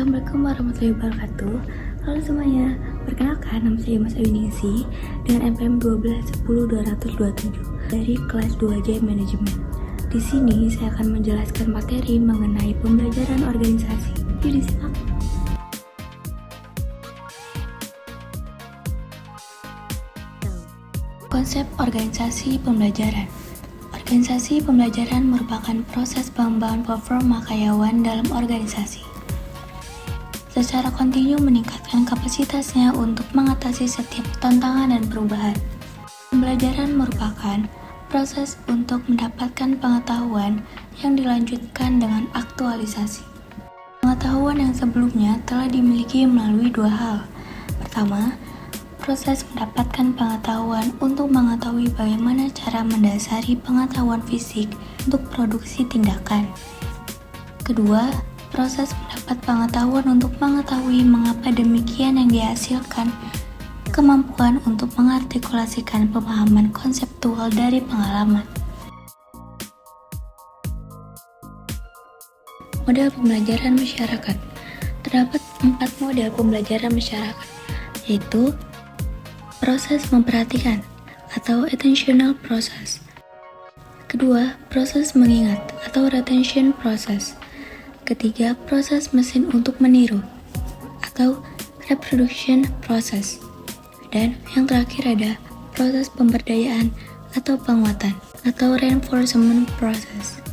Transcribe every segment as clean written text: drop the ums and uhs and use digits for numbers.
Assalamualaikum warahmatullahi wabarakatuh. Halo semuanya, perkenalkan nama saya Mas Ayuningsi dengan NPM 1210227 dari kelas 2J Manajemen. Di sini saya akan menjelaskan materi mengenai pembelajaran organisasi. Yuk disimak. Konsep organisasi pembelajaran. Organisasi pembelajaran merupakan proses pengembangan performa karyawan dalam organisasi. Secara kontinu meningkatkan kapasitasnya untuk mengatasi setiap tantangan dan perubahan. Pembelajaran merupakan proses untuk mendapatkan pengetahuan yang dilanjutkan dengan aktualisasi. Pengetahuan yang sebelumnya telah dimiliki melalui dua hal. Pertama, proses mendapatkan pengetahuan untuk mengetahui bagaimana cara mendasari pengetahuan fisik untuk produksi tindakan. Kedua, proses mendapat pengetahuan untuk mengetahui mengapa demikian yang dihasilkan, kemampuan untuk mengartikulasikan pemahaman konseptual dari pengalaman. Model pembelajaran masyarakat. Terdapat 4 model pembelajaran masyarakat, yaitu proses memperhatikan atau attentional process. Kedua, proses mengingat atau retention process. Ketiga, proses mesin untuk meniru atau reproduction process. Dan yang terakhir ada proses pemberdayaan atau penguatan atau reinforcement process.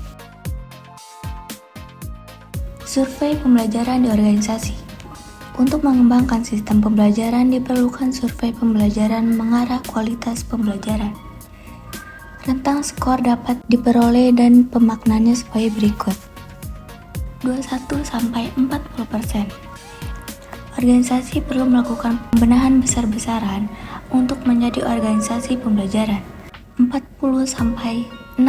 Survei pembelajaran di organisasi. Untuk mengembangkan sistem pembelajaran diperlukan survei pembelajaran mengarah kualitas pembelajaran. Rentang skor dapat diperoleh dan pemaknaannya sebagai berikut. 21-40%. Organisasi perlu melakukan pembenahan besar-besaran untuk menjadi organisasi pembelajaran. 40-60%.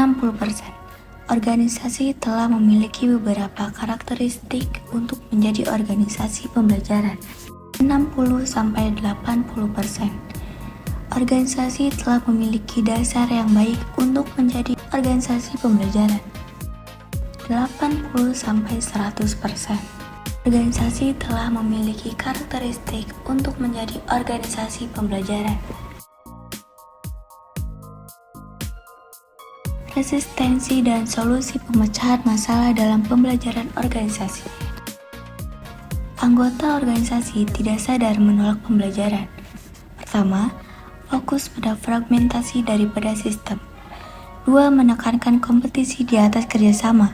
Organisasi telah memiliki beberapa karakteristik untuk menjadi organisasi pembelajaran. 60-80%. Organisasi telah memiliki dasar yang baik untuk menjadi organisasi pembelajaran. 80-100%. Organisasi telah memiliki karakteristik untuk menjadi organisasi pembelajaran. Resistensi dan solusi pemecahan masalah dalam pembelajaran organisasi. Anggota organisasi tidak sadar menolak pembelajaran. Pertama, fokus pada fragmentasi daripada sistem. 2. Menekankan kompetisi di atas kerjasama.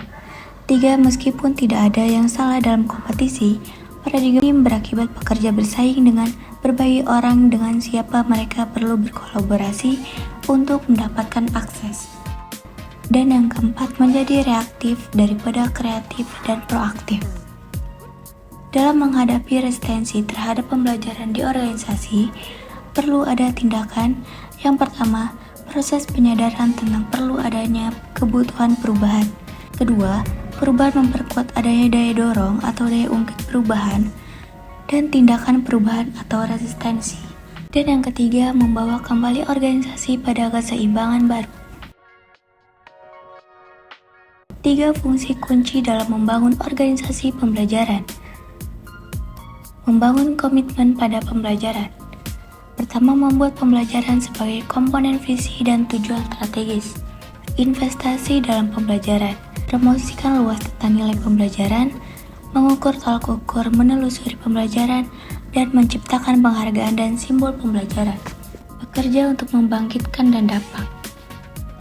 3. Meskipun tidak ada yang salah dalam kompetisi, paradigma ini berakibat pekerja bersaing dengan berbagai orang dengan siapa mereka perlu berkolaborasi untuk mendapatkan akses. Dan yang keempat, menjadi reaktif daripada kreatif dan proaktif. Dalam menghadapi resistensi terhadap pembelajaran di organisasi, perlu ada tindakan. Yang pertama, proses penyadaran tentang perlu adanya kebutuhan perubahan. Kedua, perubahan memperkuat adanya daya dorong atau daya ungkit perubahan dan tindakan perubahan atau resistensi. Dan yang ketiga, membawa kembali organisasi pada keseimbangan baru. 3 fungsi kunci dalam membangun organisasi pembelajaran. Membangun komitmen pada pembelajaran. Pertama, membuat pembelajaran sebagai komponen visi dan tujuan strategis. Investasi dalam pembelajaran. Promosikan luas tentang nilai pembelajaran, mengukur tolak ukur, menelusuri pembelajaran, dan menciptakan penghargaan dan simbol pembelajaran. Bekerja untuk membangkitkan dan dampak.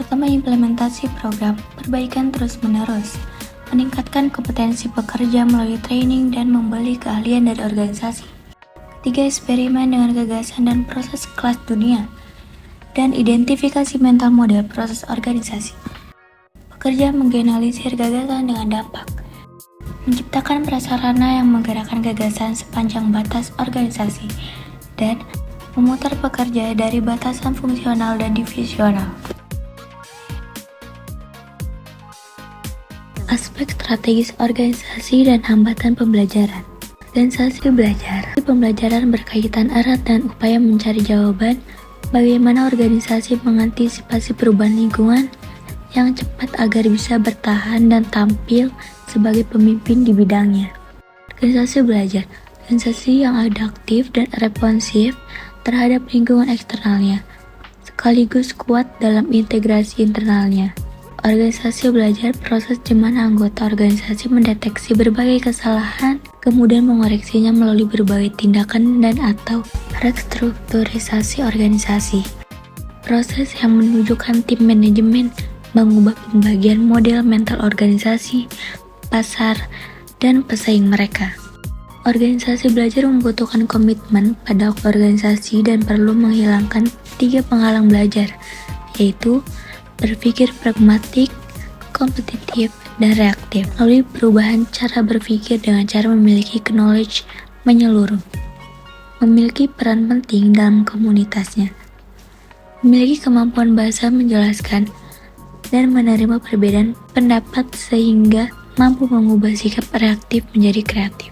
Pertama, implementasi program, perbaikan terus-menerus, meningkatkan kompetensi pekerja melalui training dan membeli keahlian dari organisasi. Ketiga, eksperimen dengan gagasan dan proses kelas dunia, dan identifikasi mental model proses organisasi. Bekerja menggeneralisir gagasan dengan dampak, menciptakan prasarana yang menggerakkan gagasan sepanjang batas organisasi, dan memutar pekerja dari batasan fungsional dan divisional. Aspek strategis organisasi dan hambatan pembelajaran. Organisasi belajar. Pembelajaran berkaitan erat dan upaya mencari jawaban bagaimana organisasi mengantisipasi perubahan lingkungan yang cepat agar bisa bertahan dan tampil sebagai pemimpin di bidangnya. Organisasi belajar, organisasi yang adaptif dan responsif terhadap lingkungan eksternalnya, sekaligus kuat dalam integrasi internalnya. Organisasi belajar proses di mana anggota organisasi mendeteksi berbagai kesalahan, kemudian mengoreksinya melalui berbagai tindakan dan atau restrukturisasi organisasi. Proses yang menunjukkan tim manajemen mengubah pembagian model mental organisasi, pasar, dan pesaing mereka. Organisasi belajar membutuhkan komitmen pada organisasi dan perlu menghilangkan 3 penghalang belajar, yaitu berpikir pragmatik, kompetitif, dan reaktif, melalui perubahan cara berpikir dengan cara memiliki knowledge menyeluruh, memiliki peran penting dalam komunitasnya, memiliki kemampuan bahasa menjelaskan, dan menerima perbedaan pendapat sehingga mampu mengubah sikap reaktif menjadi kreatif.